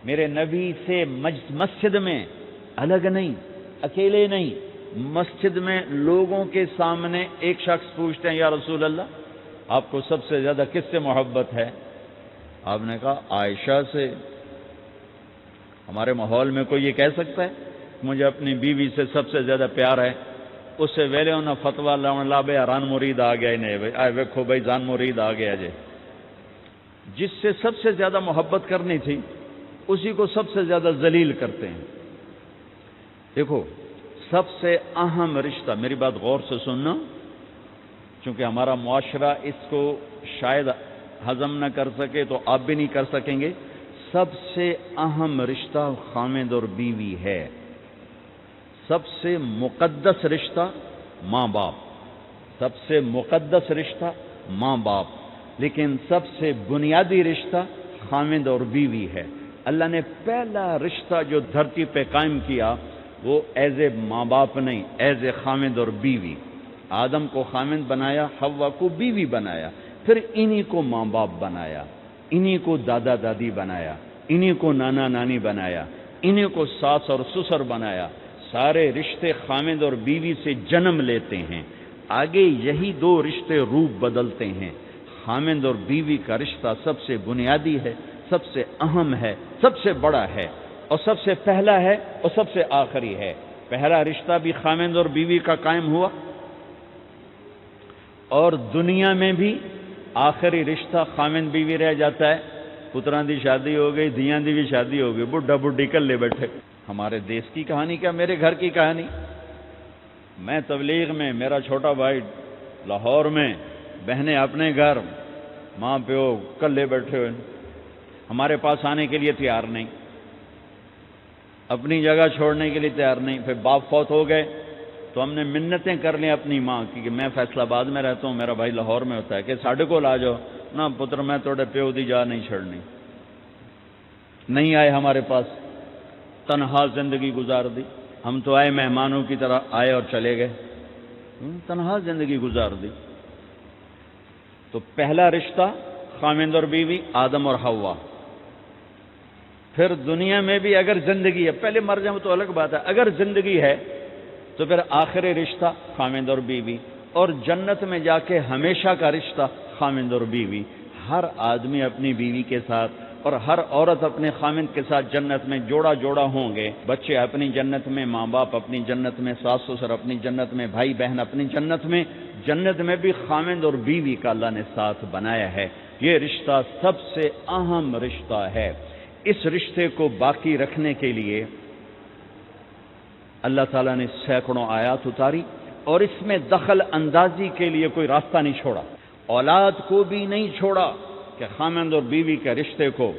میرے نبی سے مسجد میں الگ نہیں، اکیلے نہیں، مسجد میں لوگوں کے سامنے ایک شخص پوچھتے ہیں یا رسول اللہ آپ کو سب سے زیادہ کس سے محبت ہے؟ آپ نے کہا عائشہ سے۔ ہمارے ماحول میں کوئی یہ کہہ سکتا ہے مجھے اپنی بیوی سے سب سے زیادہ پیار ہے؟ اس سے ویلے انہاں فتوہ لا بے ران مرید آ گیا نہیں بھائی، آئے ویکھو بھائی جان مرید آ گیا جی۔ جس سے سب سے زیادہ محبت کرنی تھی اسی کو سب سے زیادہ ذلیل کرتے ہیں۔ دیکھو سب سے اہم رشتہ، میری بات غور سے سننا چونکہ ہمارا معاشرہ اس کو شاید ہضم نہ کر سکے تو آپ بھی نہیں کر سکیں گے، سب سے اہم رشتہ خامد اور بیوی ہے، سب سے مقدس رشتہ ماں باپ، سب سے مقدس رشتہ ماں باپ، لیکن سب سے بنیادی رشتہ خامد اور بیوی ہے۔ اللہ نے پہلا رشتہ جو دھرتی پہ قائم کیا وہ ایز اے ماں باپ نہیں، ایز اے خامد اور بیوی۔ آدم کو خامد بنایا، حوا کو بیوی بنایا، پھر انہی کو ماں باپ بنایا، انہی کو دادا دادی بنایا، انہی کو نانا نانی بنایا، انہی کو ساس اور سسر بنایا۔ سارے رشتے خامد اور بیوی سے جنم لیتے ہیں، آگے یہی دو رشتے روپ بدلتے ہیں۔ خامد اور بیوی کا رشتہ سب سے بنیادی ہے، سب سے اہم ہے، سب سے بڑا ہے، اور سب سے پہلا ہے اور سب سے آخری ہے۔ پہلا رشتہ بھی خامد اور بیوی کا قائم ہوا، اور دنیا میں بھی آخری رشتہ خامد بیوی رہ جاتا ہے۔ پتران دی شادی ہو گئی، دھیان دی بھی شادی ہو گئی، بڈھا بڈھی کلے بیٹھے۔ ہمارے دیس کی کہانی کیا میرے گھر کی کہانی؟ میں تبلیغ میں، میرا چھوٹا بھائی لاہور میں، بہنیں اپنے گھر، ماں پیو کلے بیٹھے ہوئے، ہمارے پاس آنے کے لیے تیار نہیں، اپنی جگہ چھوڑنے کے لیے تیار نہیں۔ پھر باپ فوت ہو گئے تو ہم نے منتیں کر لیں اپنی ماں کی کہ میں فیصل آباد میں رہتا ہوں، میرا بھائی لاہور میں ہوتا ہے، کہ ساڈے کو آ جاؤ نہ پتر، میں توڑے پیو دی جا نہیں چھڑنی۔ نہیں آئے ہمارے پاس، تنہا زندگی گزار دی۔ ہم تو آئے مہمانوں کی طرح آئے اور چلے گئے، تنہا زندگی گزار دی۔ تو پہلا رشتہ خامد اور بیوی، آدم اور حوا۔ پھر دنیا میں بھی اگر زندگی ہے، پہلے مر جاؤں تو الگ بات ہے، اگر زندگی ہے تو پھر آخری رشتہ خامد اور بیوی، اور جنت میں جا کے ہمیشہ کا رشتہ خامد اور بیوی۔ ہر آدمی اپنی بیوی کے ساتھ اور ہر عورت اپنے خامد کے ساتھ جنت میں جوڑا جوڑا ہوں گے۔ بچے اپنی جنت میں، ماں باپ اپنی جنت میں، ساس سسر اپنی جنت میں، بھائی بہن اپنی جنت میں۔ جنت میں بھی خامد اور بیوی کا اللہ نے ساتھ بنایا ہے۔ یہ رشتہ سب سے اہم رشتہ ہے۔ اس رشتے کو باقی رکھنے کے لیے اللہ تعالیٰ نے سینکڑوں آیات اتاری، اور اس میں دخل اندازی کے لیے کوئی راستہ نہیں چھوڑا، اولاد کو بھی نہیں چھوڑا کہ خامد اور بیوی کے رشتے کو۔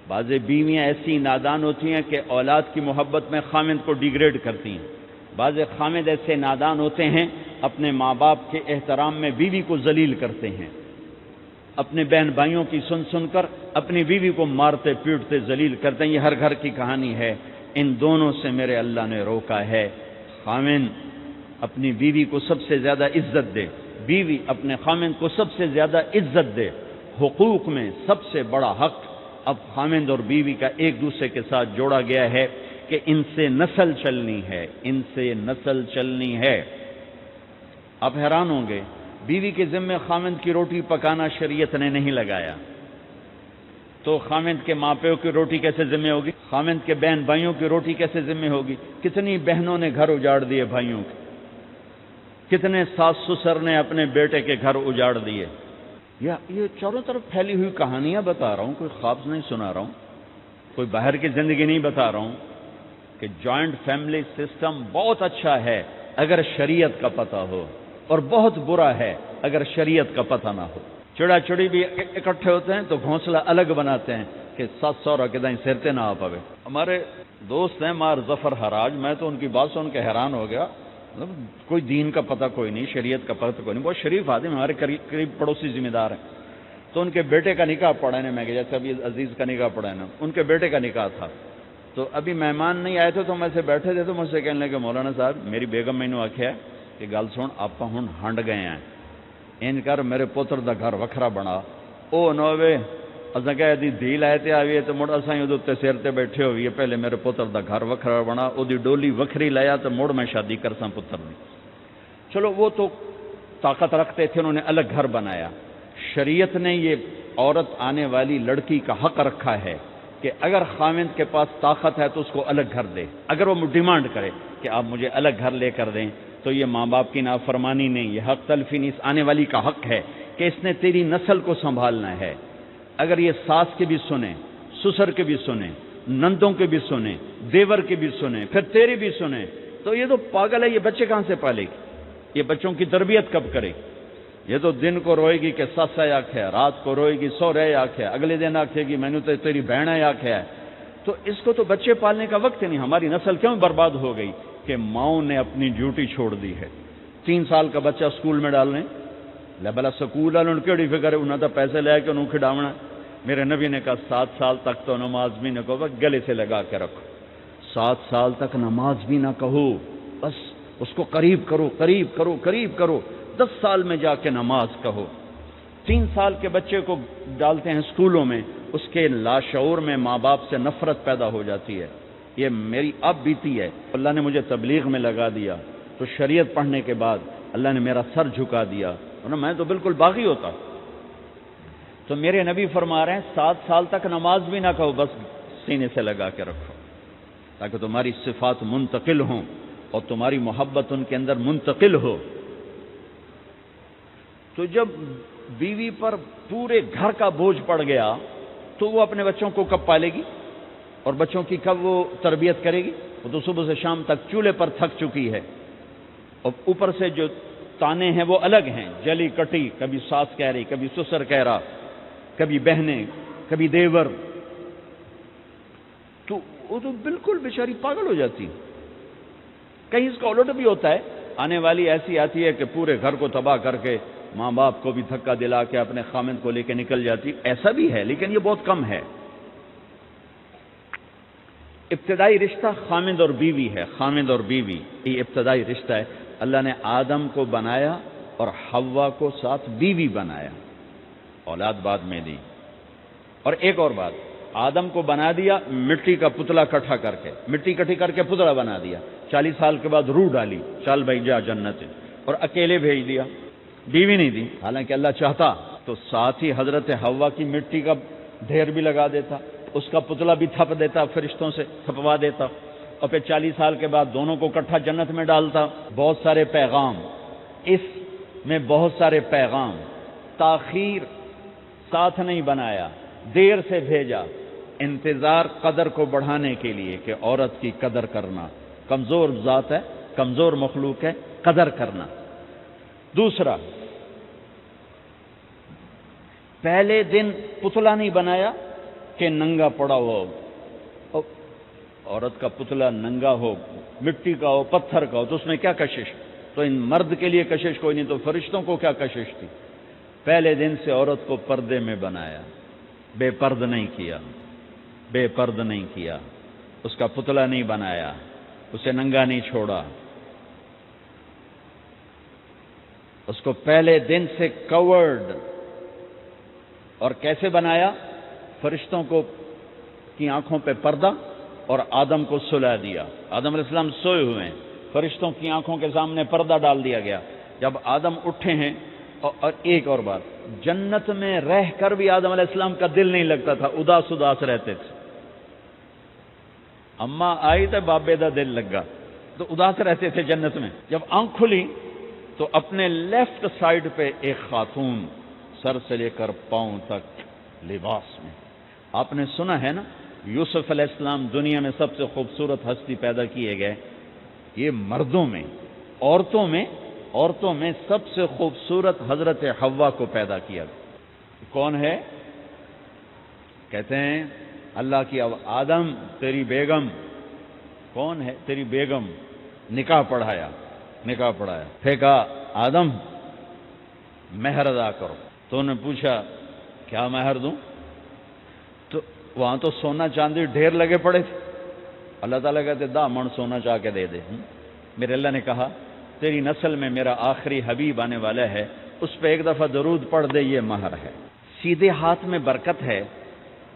بعض بیویاں ایسی نادان ہوتی ہیں کہ اولاد کی محبت میں خامد کو ڈیگریڈ کرتی ہیں، بعض خامد ایسے نادان ہوتے ہیں اپنے ماں باپ کے احترام میں بیوی کو ذلیل کرتے ہیں، اپنے بہن بھائیوں کی سن سن کر اپنی بیوی کو مارتے پیٹتے ذلیل کرتے ہیں۔ یہ ہر گھر کی کہانی ہے۔ ان دونوں سے میرے اللہ نے روکا ہے۔ خامد اپنی بیوی کو سب سے زیادہ عزت دے، بیوی اپنے خامد کو سب سے زیادہ عزت دے۔ حقوق میں سب سے بڑا حق اب خامد اور بیوی کا ایک دوسرے کے ساتھ جوڑا گیا ہے کہ ان سے نسل چلنی ہے، ان سے نسل چلنی ہے۔ آپ حیران ہوں گے، بیوی کے ذمہ خامد کی روٹی پکانا شریعت نے نہیں لگایا، تو خامد کے ماں پیو کی روٹی کیسے ذمہ ہوگی؟ خامد کے بہن بھائیوں کی روٹی کیسے ذمہ ہوگی؟ کتنی بہنوں نے گھر اجاڑ دیے بھائیوں کے، کتنے ساس سسر نے اپنے بیٹے کے گھر اجاڑ دیے۔ یہ چاروں طرف پھیلی ہوئی کہانیاں بتا رہا ہوں، کوئی خواب نہیں سنا رہا ہوں، کوئی باہر کی زندگی نہیں بتا رہا ہوں کہ جوائنٹ فیملی سسٹم بہت اچھا ہے اگر شریعت کا پتہ ہو، اور بہت برا ہے اگر شریعت کا پتہ نہ ہو۔ چڑا چڑی بھی اکٹھے ہوتے ہیں تو گھونسلہ الگ بناتے ہیں کہ ساس سورا کے دائیں سرتے نہ آ پاوے۔ ہمارے دوست ہیں مار ظفر حراج، میں تو ان کی بات سن کے حیران ہو گیا، مطلب کوئی دین کا پتہ کوئی نہیں، شریعت کا پتہ کوئی نہیں، بہت شریف آدمی، ہمارے قریب پڑوسی ذمہ دار ہیں۔ تو ان کے بیٹے کا نکاح پڑھا ہے، میں کہ جیسے ابھی عزیز کا نکاح پڑھا ہے نا، ان کے بیٹے کا نکاح تھا، تو ابھی مہمان نہیں آئے تھے تو میں سے بیٹھے تھے، تو مجھ سے کہنے لگے مولانا صاحب میری بیگم میں نے آخیا کہ گل سن آپ ہن ہنڈ گئے ہیں، ان کر میرے پوتر دا گھر وکھرا بنا، او نوے اساں کہے دی دھی لائے تے آوی ہے تے مڑ اساں اودے تے سر تے بیٹھے ہوئی ہے، پہلے میرے پتر دا گھر وکھرا بنا، اودی ڈولی وکھری لایا تے مڑ میں شادی کرساں پتر دی۔ چلو وہ تو طاقت رکھتے تھے، انہوں نے الگ گھر بنایا۔ شریعت نے یہ عورت آنے والی لڑکی کا حق رکھا ہے کہ اگر خاوند کے پاس طاقت ہے تو اس کو الگ گھر دے۔ اگر وہ ڈیمانڈ کرے کہ آپ مجھے الگ گھر لے کر دیں تو یہ ماں باپ کی نافرمانی نہیں، یہ حق تلفی نہیں، اس آنے والی کا حق ہے کہ اس نے تیری نسل کو سنبھالنا ہے۔ اگر یہ ساس کے بھی سنیں، سسر کے بھی سنیں، نندوں کے بھی سنیں، دیور کے بھی سنیں، پھر تیری بھی سنیں، تو یہ تو پاگل ہے، یہ بچے کہاں سے پالے گی؟ یہ بچوں کی تربیت کب کرے گی؟ یہ تو دن کو روئے گی کہ سس ہے آکھے، رات کو روئے گی سو رہے آکھے، اگلے دن آکھے گی میں نے تو تیری بہن ہے آکھے ہے۔ تو اس کو تو بچے پالنے کا وقت ہی نہیں۔ ہماری نسل کیوں برباد ہو گئی کہ ماؤں نے اپنی ڈیوٹی چھوڑ دی ہے۔ 3 سال کا بچہ سکول میں ڈالنے لے بلا سکول والوں کیڑی فکر ہے، انہوں نے پیسے لے کے انہوں کھڈاونا۔ میرے نبی نے کہا 7 سال تک تو نماز بھی نہ کہو، گلے سے لگا کے رکھو۔ 7 سال تک نماز بھی نہ کہو، بس اس کو قریب کرو قریب کرو قریب کرو، 10 سال میں جا کے نماز کہو۔ 3 سال کے بچے کو ڈالتے ہیں اسکولوں میں، اس کے لاشعور میں ماں باپ سے نفرت پیدا ہو جاتی ہے۔ یہ میری اب بیتی ہے، اللہ نے مجھے تبلیغ میں لگا دیا تو شریعت پڑھنے کے بعد اللہ نے میرا سر جھکا دیا، ورنہ میں تو بالکل باغی ہوتا۔ تو میرے نبی فرما رہے ہیں 7 سال تک نماز بھی نہ کہو، بس سینے سے لگا کے رکھو تاکہ تمہاری صفات منتقل ہوں اور تمہاری محبت ان کے اندر منتقل ہو۔ تو جب بیوی پر پورے گھر کا بوجھ پڑ گیا تو وہ اپنے بچوں کو کب پالے گی اور بچوں کی کب وہ تربیت کرے گی؟ وہ تو صبح سے شام تک چولہے پر تھک چکی ہے، اور اوپر سے جو تانے ہیں وہ الگ ہیں، جلی کٹی، کبھی ساس کہہ رہی، کبھی سسر کہہ رہا، کبھی بہنیں، کبھی دیور، تو وہ تو بالکل بیچاری پاگل ہو جاتی۔ کہیں اس کا الٹ بھی ہوتا ہے، آنے والی ایسی آتی ہے کہ پورے گھر کو تباہ کر کے ماں باپ کو بھی دھکا دلا کے اپنے خامند کو لے کے نکل جاتی، ایسا بھی ہے لیکن یہ بہت کم ہے۔ ابتدائی رشتہ خامند اور بیوی ہے، خامند اور بیوی یہ ابتدائی رشتہ ہے۔ اللہ نے آدم کو بنایا اور حوا کو ساتھ بیوی بنایا، اولاد بعد میں دی۔ اور ایک اور بات، آدم کو بنا دیا مٹی کا پتلا اکٹھا کر کے، مٹی اکٹھی کر کے پتلا بنا دیا، 40 سال کے بعد روح ڈالی، چل بھائی جا جنت، اور اکیلے بھیج دیا، بیوی نہیں دی۔ حالانکہ اللہ چاہتا تو ساتھ ہی حضرت حوا کی مٹی کا ڈھیر بھی لگا دیتا، اس کا پتلا بھی تھپ دیتا، فرشتوں سے تھپوا دیتا، اور پھر 40 سال کے بعد دونوں کو اکٹھا جنت میں ڈالتا۔ بہت سارے پیغام، اس میں بہت سارے پیغام، تاخیر ساتھ نہیں بنایا، دیر سے بھیجا، انتظار قدر کو بڑھانے کے لیے کہ عورت کی قدر کرنا، کمزور ذات ہے، کمزور مخلوق ہے، قدر کرنا۔ دوسرا، پہلے دن پتلا نہیں بنایا کہ ننگا پڑا ہو، عورت کا پتلا ننگا ہو، مٹی کا ہو، پتھر کا ہو، تو اس میں کیا کشش؟ تو ان مرد کے لیے کشش کوئی نہیں، تو فرشتوں کو کیا کشش تھی؟ پہلے دن سے عورت کو پردے میں بنایا، بے پرد نہیں کیا، بے پرد نہیں کیا، اس کا پتلا نہیں بنایا، اسے ننگا نہیں چھوڑا، اس کو پہلے دن سے کورڈ۔ اور کیسے بنایا؟ فرشتوں کو کی آنکھوں پہ پردہ اور آدم کو سلا دیا۔ آدم علیہ السلام سوئے ہوئے ہیں، فرشتوں کی آنکھوں کے سامنے پردہ ڈال دیا گیا۔ جب آدم اٹھے ہیں، اور ایک اور بات، جنت میں رہ کر بھی آدم علیہ السلام کا دل نہیں لگتا تھا، اداس اداس رہتے تھے۔ اماں آئی تو بابے دا دل لگا، تو اداس رہتے تھے جنت میں۔ جب آنکھ کھلی تو اپنے لیفٹ سائیڈ پہ ایک خاتون، سر سے لے کر پاؤں تک لباس میں۔ آپ نے سنا ہے نا، یوسف علیہ السلام دنیا میں سب سے خوبصورت ہستی پیدا کیے گئے، یہ مردوں میں، عورتوں میں سب سے خوبصورت حضرت حوا کو پیدا کیا۔ کون ہے؟ کہتے ہیں اللہ کی آدم تیری بیگم، کون ہے تیری بیگم؟ نکاح پڑھایا، پھر کہا آدم مہر ادا کرو، تو انہوں نے پوچھا کیا مہر دوں؟ تو وہاں تو سونا چاندی ڈھیر لگے پڑے تھے، اللہ تعالیٰ کہتے 10 من سونا چاہ کے دے دے۔ میرے اللہ نے کہا تیری نسل میں میرا آخری حبیب آنے والا ہے، اس پہ ایک دفعہ درود پڑھ دے، یہ مہر ہے۔ سیدھے ہاتھ میں برکت ہے،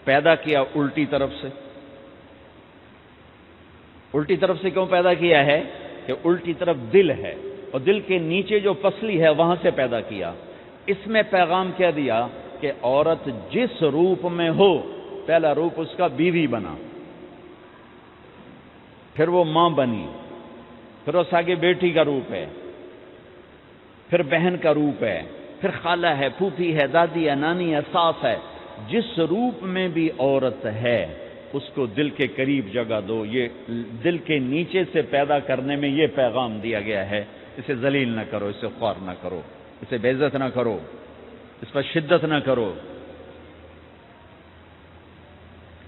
پیدا کیا الٹی طرف سے. الٹی طرف سے کیوں پیدا کیا ہے؟ کہ الٹی طرف دل ہے اور دل کے نیچے جو پسلی ہے وہاں سے پیدا کیا. اس میں پیغام کیا دیا کہ عورت جس روپ میں ہو، پہلا روپ اس کا بیوی بنا، پھر وہ ماں بنی، پھر اس آگے بیٹی کا روپ ہے، پھر بہن کا روپ ہے، پھر خالہ ہے، پھوپھی ہے، دادی ہے، نانی ہے، ساس ہے. جس روپ میں بھی عورت ہے اس کو دل کے قریب جگہ دو. یہ دل کے نیچے سے پیدا کرنے میں یہ پیغام دیا گیا ہے. اسے ذلیل نہ کرو، اسے خوار نہ کرو، اسے بے عزت نہ کرو، اس پر شدت نہ کرو.